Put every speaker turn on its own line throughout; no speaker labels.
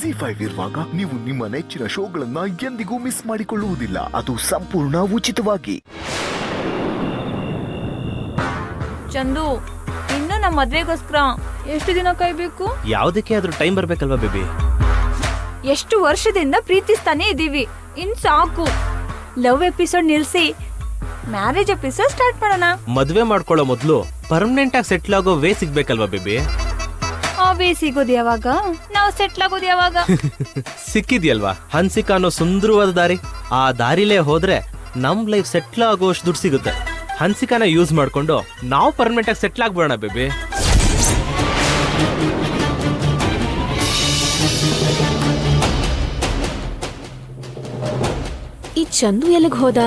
ಜಿ5 ಇರುವಾಗ ನೀವು ನಿಮ್ಮ ನೆಚ್ಚಿನ ಶೋಗಳನ್ನ ಎಂದಿಗೂ ಮಿಸ್ ಮಾಡಿಕೊಳ್ಳುವುದಿಲ್ಲ. ಅದು ಸಂಪೂರ್ಣ ಉಚಿತವಾಗಿ.
ಚಂದು, ಇನ್ನು ನಮ್ಮ ಮದ್ವೆಗೋಸ್ಕರ ಎಷ್ಟು ದಿನ ಕಾಯ್ಬೇಕು?
ಯಾವ್ದಕ್ಕೆ ಆದ್ರೂ ಟೈಮ್ ಬರ್ಬೇಕಲ್ವಾ ಬೇಬಿ?
ಎಷ್ಟು ವರ್ಷದಿಂದ ಪ್ರೀತಿಸ್ತಾನೆ ಇದೀವಿ, ಇನ್ ಸಾಕು. ಲವ್ ಎಪಿಸೋಡ್ ನಿಲ್ಸಿ ಮ್ಯಾರೇಜ್ ಎಪಿಸೋಡ್ ಸ್ಟಾರ್ಟ್ ಮಾಡೋಣ.
ಮದ್ವೆ ಮಾಡ್ಕೊಳ್ಳೋ ಮೊದ್ಲು ಪರ್ಮನೆಂಟ್ ಆಗಿ ಸೆಟ್ಲ್ ಆಗೋ ವೇ ಸಿಗ್ಬೇಕಲ್ವಾ ಬೇಬಿ?
ಆ ವೇ ಸಿಗೋದು ಯಾವಾಗ? ನಾವು ಸೆಟ್ಲ್ ಆಗೋದು ಯಾವಾಗ?
ಸಿಕ್ಕಿದ್ಯಲ್ವಾ ಹನ್ಸಿಕಾ ಅನ್ನೋ ಸುಂದರವಾದ ದಾರಿ. ಆ ದಾರಿಲೇ ಹೋದ್ರೆ ನಮ್ ಲೈಫ್ ಸೆಟ್ಲ್ ಆಗೋಷ್ಟು ದುಡ್ಡು ಸಿಗುತ್ತೆ. ಹನ್ಸಿಕಾನ ಯೂಸ್ ಮಾಡ್ಕೊಂಡು ನಾವು ಪರ್ಮನೆಂಟ್ ಆಗಿ ಸೆಟ್ಲ್ ಆಗ್ಬಿಡೋಣ ಬೇಬಿ.
ಈ ಚಂದು ಎಲ್ಲಿಗೆ ಹೋದ?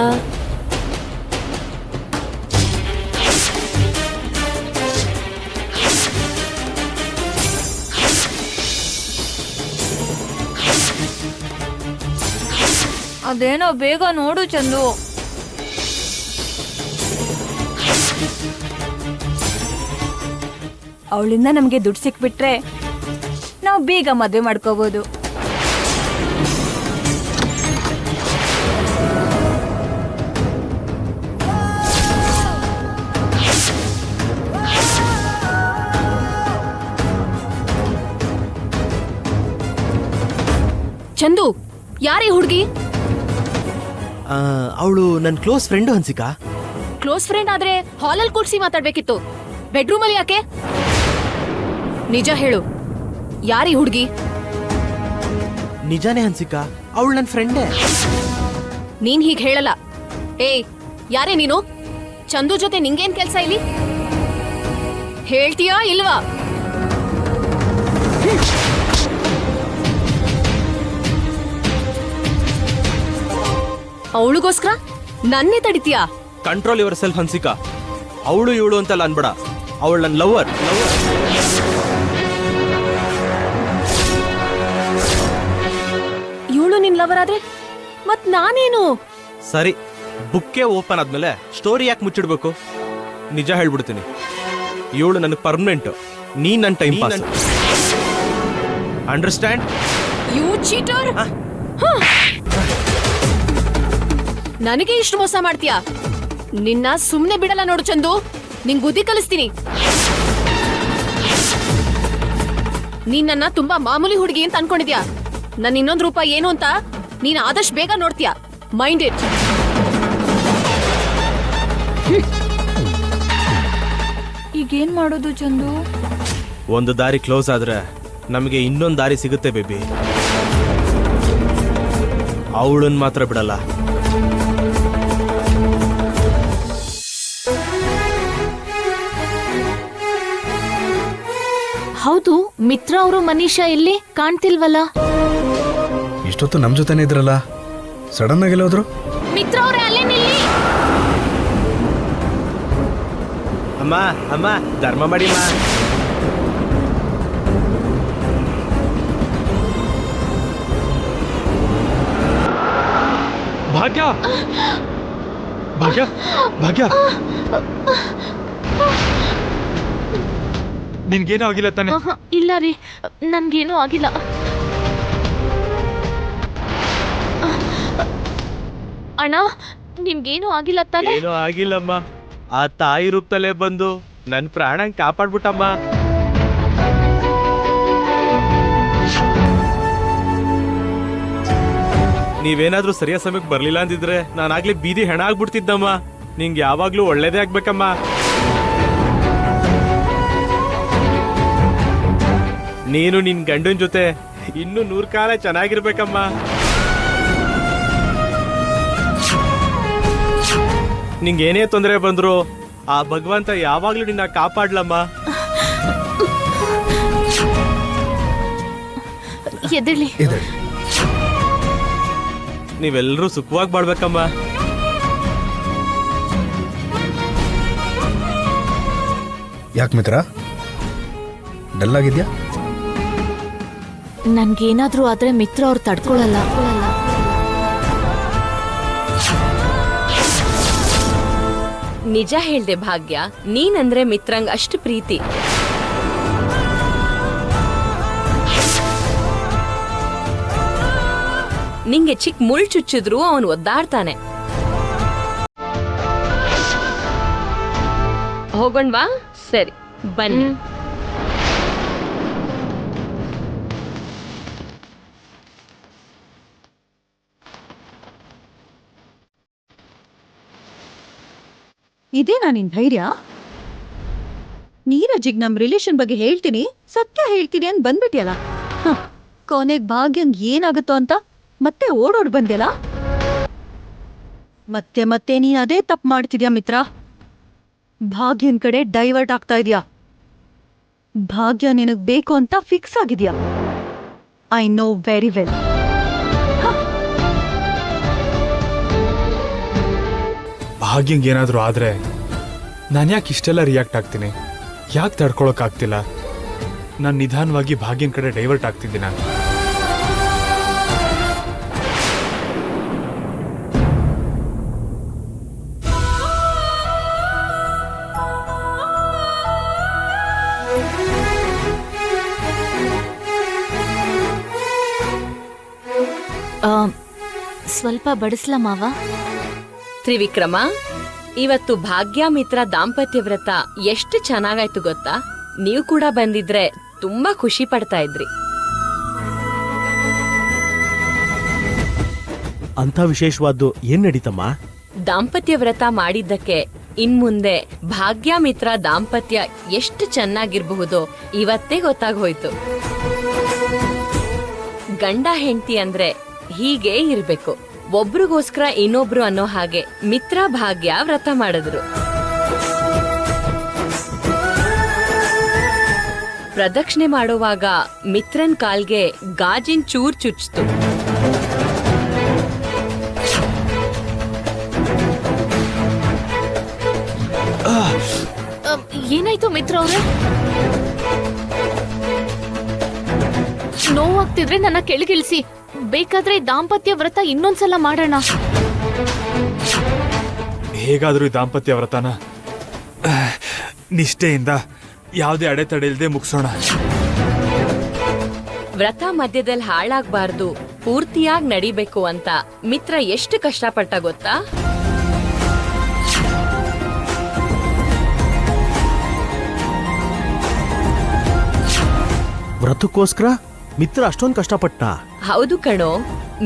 ಅದೇನೋ ಬೇಗ ನೋಡು ಚಂದು. ಅವಳಿಂದ ನಮ್ಗೆ ದುಡ್ಡು ಸಿಕ್ಬಿಟ್ರೆ ನಾವು ಬೇಗ ಮದ್ವೆ ಮಾಡ್ಕೋಬಹುದು.
ಚಂದು, ಯಾರೇ ಹುಡುಗಿ?
ಅವಳು ನನ್ close friend Hansika.
Close friend ಆದ್ರೆ ಹಾಲಲ್ಲಿ ಕೂರ್ಸಿ ಮಾತಾಡ್ಬೇಕಿತ್ತು, ಬೆಡ್ರೂಮ್ ಅಲ್ಲಿ ಯಾಕೆ? ನಿಜ ಹೇಳು, ಯಾರೀ ಹುಡುಗಿ?
ನಿಜಾನೇ ಹನ್ಸಿಕಾ, ಅವಳು ನನ್ ಫ್ರೆಂಡೇ.
ನೀನ್ ಹೀಗ್ ಹೇಳಲ್ಲ. ಏಯ್, ಯಾರೇ ನೀನು? ಚಂದು ಜೊತೆ ನಿಂಗೇನ್ ಕೆಲ್ಸ ಇಲ್ಲಿ? ಹೇಳ್ತೀಯಾ ಇಲ್ವಾ? ಅವಳಿಗೋಸ್ಕರ ನನ್ನೇ ತಡಿತೀಯಾ?
Control yourself Hansika. ಅವಳು ಇವಳು ಅಂತಲ್ಲ ಅನ್ಬೇಡ, ಅವಳು ನನ್ನ ಲವರ್.
ಇವಳು ನಿನ್ ಲವರ್ ಆದ್ರೆ ಮತ್ ನಾನೇನು?
ಸರಿ, ಬುಕ್ಕೇ ಓಪನ್ ಆದ್ಮೇಲೆ ಸ್ಟೋರಿ ಯಾಕೆ ಮುಚ್ಚಿಡ್ಬೇಕು? ನಿಜ ಹೇಳ್ಬಿಡ್ತೀನಿ, ಇವಳು ನನಗೆ ಪರ್ಮನೆಂಟ್, ನೀ ನನ್ನ time pass. Understand?
You cheater! ನನಗೆ ಇಷ್ಟು ಮೋಸ ಮಾಡ್ತೀಯಾ? ನಿನ್ನ ಸುಮ್ನೆ ಬಿಡಲ್ಲ ನೋಡು ಚಂದು, ನಿಂಗ್ ಬುದ್ಧಿ ಕಲಿಸ್ತೀನಿ. ನೀನ್ ನನ್ನ ತುಂಬಾ ಮಾಮೂಲಿ ಹುಡುಗಿ ಅಂತ ಅನ್ಕೊಂಡಿದ್ಯಾ? ನನ್ನ ಇನ್ನೊಂದು ರೂಪ ಏನು ಅಂತ ನೀನ್ ಆದಷ್ಟು ಬೇಗ ನೋಡ್ತೀಯಾ. Mind it.
ಈಗೇನ್ ಮಾಡೋದು ಚಂದು?
ಒಂದು ದಾರಿ ಕ್ಲೋಸ್ ಆದ್ರೆ ನಮಗೆ ಇನ್ನೊಂದು ದಾರಿ ಸಿಗುತ್ತೆ ಬೇಬಿ. ಅವಳನ್ನ ಮಾತ್ರ ಬಿಡಲ್ಲ.
ಹೌದು, ಮಿತ್ರ ಅವರು ಮನೀಷಾ ಎಲ್ಲಿ ಕಾಣ್ತಿಲ್ವಲ್ಲ?
ಇಷ್ಟೊತ್ತು ನಮ್ ಜೊತೆನೇ ಇದ್ರಲ್ಲ, ಸಡನ್ ಆಗಿ ಹೋದ್ರು.
ಮಿತ್ರ ಅವರೇ ಅಲ್ಲೇ ನಿಲ್ಲಿ.
ಅಮ್ಮ ಅಮ್ಮ, ಧರ್ಮ ಮಾಡಿ ಅಮ್ಮ.
ಭಾಗ್ಯ, ಭಾಗ್ಯ, ಭಾಗ್ಯ, ನಿನ್ಗೇನೂ ಆಗಿಲ್ಲ ತಾನೆ?
ಇಲ್ಲ ರೀ, ನನ್ಗೇನೂ ಆಗಿಲ್ಲ. ಅಣ್ಣ, ನಿಮ್ಗೇನೂ ಆಗಿಲ್ಲ ತಾನೆ?
ಏನೂ ಆಗಿಲ್ಲಮ್ಮ. ಆ ತಾಯಿ ರೂಪದಲ್ಲೇ ಬಂದು ನನ್ನ ಪ್ರಾಣ ಕಾಪಾಡ್ಬಿಟ್ಟಮ್ಮ. ನೀವೇನಾದ್ರೂ ಸರಿಯಾದ ಸಮಯಕ್ಕೆ ಬರ್ಲಿಲ್ಲ ಅಂದಿದ್ರೆ ನಾನಾಗ್ಲೇ ಬೀದಿ ಹೆಣ ಆಗ್ಬಿಡ್ತಿದ್ದಮ್ಮ. ನಿಂಗೆ ಯಾವಾಗ್ಲೂ ಒಳ್ಳೇದೇ ಆಗ್ಬೇಕಮ್ಮ. ನೀನು ನಿನ್ ಗಂಡನ ಜೊತೆ ಇನ್ನು 100 ಕಾಲ ಚೆನ್ನಾಗಿರ್ಬೇಕಮ್ಮ. ನಿಂಗೇನೇ ತೊಂದರೆ ಬಂದ್ರು ಆ ಭಗವಂತ ಯಾವಾಗ್ಲೂ ನಿನ್ನ ಕಾಪಾಡ್ಲಮ್ಮ.
ಎದ್ದೇಳಿ.
ನೀವೆಲ್ಲರೂ ಸುಖವಾಗಿ ಬಾಳ್ಬೇಕಮ್ಮ.
ಯಾಕೆ ಮಿತ್ರ ಡಲ್ ಆಗಿದ್ಯಾ?
ನನ್ಗೇನಾದ್ರೂ ಆದ್ರೆ ಮಿತ್ರ ಅವ್ರು ತಡ್ಕೊಳಲ್ಲ.
ನಿಜ ಹೇಳ್ದೆ ಭಾಗ್ಯ, ನೀನಂದ್ರೆ ಮಿತ್ರಂಗ್ ಅಷ್ಟು ಪ್ರೀತಿ. ನಿಂಗೆ ಚಿಕ್ಕ ಮುಳ್ ಚುಚ್ಚಿದ್ರು ಅವನು ಒದ್ದಾಡ್ತಾನೆ. ಹೋಗೋಣ್ವಾ? ಸರಿ ಬನ್ನಿ.
ಇದೇನಾ ನಿನ್ ಧೈರ್ಯ? ನೀರಜಿಗ್ ನಮ್ ರಿಲೇಷನ್ ಬಗ್ಗೆ ಹೇಳ್ತೀನಿ, ಸತ್ಯ ಹೇಳ್ತೀನಿ ಅಂತ ಬಂದ್ಬಿಟ್ಯಲ್ಲ. ಕೊನೆಗ್ ಭಾಗ್ಯಂಗ್ ಏನಾಗುತ್ತೋ ಅಂತ ಮತ್ತೆ ಓಡೋಡ್ ಬಂದ್ಯಲ್ಲ. ಮತ್ತೆ ಮತ್ತೆ ನೀನ್ ಅದೇ ತಪ್ಪು ಮಾಡ್ತಿದ್ಯಾ ಮಿತ್ರ. ಭಾಗ್ಯನ್ ಕಡೆ ಡೈವರ್ಟ್ ಆಗ್ತಾ ಇದ್ಯಾ. ಭಾಗ್ಯ ನಿನಗ್ ಬೇಕು ಅಂತ ಫಿಕ್ಸ್ ಆಗಿದ್ಯಾ. I know very well.
ಭಾಗ್ಯಂಗೆ ಏನಾದರೂ ಆದರೆ ನಾನು ಯಾಕೆ ಇಷ್ಟೆಲ್ಲ ರಿಯಾಕ್ಟ್ ಆಗ್ತೀನಿ? ಯಾಕೆ ತಡ್ಕೊಳಕ್ಕಾಗ್ತಿಲ್ಲ? ನಾನು ನಿಧಾನವಾಗಿ ಭಾಗ್ಯನ ಕಡೆ ಡೈವರ್ಟ್ ಆಗ್ತಿದ್ದೀನಿ.
ಸ್ವಲ್ಪ ಬಡಿಸ್ಲಾ ಮಾವ?
ತ್ರಿವಿಕ್ರಮ, ಇವತ್ತು ಭಾಗ್ಯ ಮಿತ್ರ ದಾಂಪತ್ಯ ವ್ರತ ಎಷ್ಟು ಚೆನ್ನಾಗಾಯ್ತು ಗೊತ್ತಾ? ನೀವು ಕೂಡ ಬಂದಿದ್ರೆ ತುಂಬಾ ಖುಷಿ ಪಡ್ತಾ ಇದ್ರಿ.
ಅಂತ ವಿಶೇಷವಾದ್ದು ಏನ್ ನಡೀತಮ್ಮ?
ದಾಂಪತ್ಯ ವ್ರತ ಮಾಡಿದ್ದಕ್ಕೆ ಇನ್ಮುಂದೆ ಭಾಗ್ಯ ಮಿತ್ರ ದಾಂಪತ್ಯ ಎಷ್ಟು ಚೆನ್ನಾಗಿರ್ಬಹುದೋ ಇವತ್ತೇ ಗೊತ್ತಾಗೋಯ್ತು. ಗಂಡ ಹೆಂಡತಿ ಅಂದ್ರೆ ಹೀಗೆ ಇರ್ಬೇಕು, ಒಬ್ರಿಗೋಸ್ಕರ ಇನ್ನೊಬ್ರು ಅನ್ನೋ ಹಾಗೆ ಮಿತ್ರ ಭಾಗ್ಯ ವ್ರತ ಮಾಡಿದ್ರು. ಪ್ರದಕ್ಷಿಣೆ ಮಾಡುವಾಗ ಮಿತ್ರನ್ ಕಾಲ್ಗೆ ಗಾಜಿನ ಚೂರ್ ಚುಚ್ತು.
ಏನಾಯ್ತು ಮಿತ್ರ ಅವ್ರೆ? ನೋವಾಗ್ತಿದ್ರೆ ನನ್ನ ಕೆಳಗಿಳಿಸಿ, ಬೇಕಾದ್ರೆ ದಾಂಪತ್ಯ ವ್ರತ ಇನ್ನೊಂದ್ಸಲ ಮಾಡೋಣ.
ಹೇಗಾದರೂ ಈ ದಾಂಪತ್ಯ ವ್ರತನ ನಿಷ್ಠೆಯಿಂದ ಯಾವುದೇ ಅಡೆತಡೆ ಇಲ್ಲದೆ ಮುಗಿಸೋಣ.
ವ್ರತ ಮಧ್ಯದಲ್ಲಿ ಹಾಳಾಗ್ಬಾರ್ದು, ಪೂರ್ತಿಯಾಗಿ ನಡಿಬೇಕು ಅಂತ ಮಿತ್ರ ಎಷ್ಟು ಕಷ್ಟಪಟ್ಟ ಗೊತ್ತಾ?
ವ್ರತಕ್ಕೋಸ್ಕರ ಮಿತ್ರ ಅಷ್ಟೊಂದು ಕಷ್ಟಪಟ್ಟ?
ಹೌದು ಕಣೋ,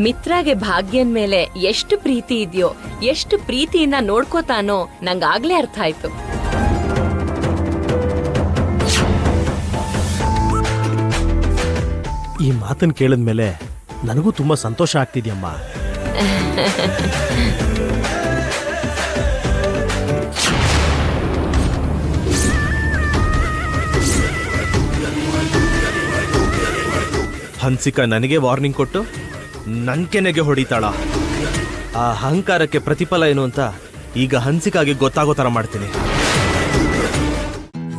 ಮಿತ್ರಗೆ ಭಾಗ್ಯನ್ ಮೇಲೆ ಎಷ್ಟು ಪ್ರೀತಿ ಇದೆಯೋ, ಎಷ್ಟು ಪ್ರೀತಿಯಿಂದ ನೋಡ್ಕೋತಾನೋ ನಂಗಾಗ್ಲೇ ಅರ್ಥ ಆಯ್ತು.
ಈ ಮಾತನ್ನ ಕೇಳಿದ್ಮೇಲೆ ನನಗೂ ತುಂಬಾ ಸಂತೋಷ ಆಗ್ತಿದ್ಯಮ್ಮ.
ಹನ್ಸಿಕಾ ನನಗೆ ವಾರ್ನಿಂಗ್ ಕೊಟ್ಟು ನನ್ ಕೆನೆಗೆ ಹೊಡಿತಾಳ. ಆ ಅಹಂಕಾರಕ್ಕೆ ಪ್ರತಿಫಲ ಏನು ಅಂತ ಈಗ ಹನ್ಸಿಕಾಗೆ ಗೊತ್ತಾಗೋ ತರ ಮಾಡ್ತೀನಿ.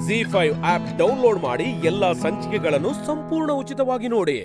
ZEE5 ಆಪ್ ಡೌನ್ಲೋಡ್ ಮಾಡಿ ಎಲ್ಲಾ ಸಂಚಿಕೆಗಳನ್ನು ಸಂಪೂರ್ಣ ಉಚಿತವಾಗಿ ನೋಡಿ.